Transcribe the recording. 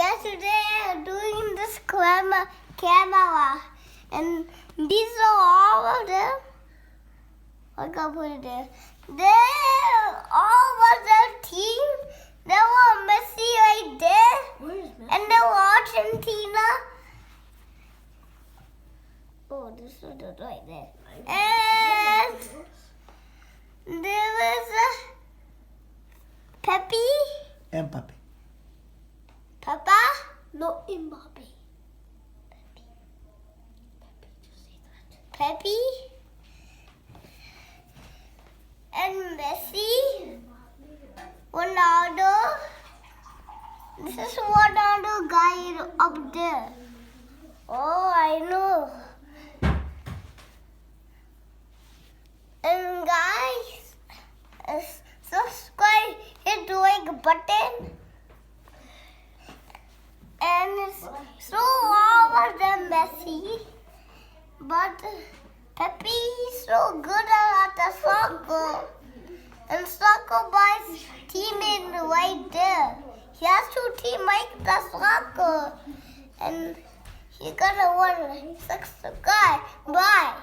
Yesterday I'm doing this camera, and these are all of them. I can put it there. They're all of the team. There were Messi right there. Where's Messi? And there were Argentina. Oh, this is right there. And there was Pepe. Mbappe. Papa. No, Mbappe. Pepe. And Messi. Ronaldo. This is Ronaldo guy up there. Oh, I know. And guys, subscribe, hit the like button. And it's so all of them messy. But Pepe is so good at the soccer. And soccer boys teaming right there. He has to team like the soccer. And he's gonna win. Subscribe. Bye.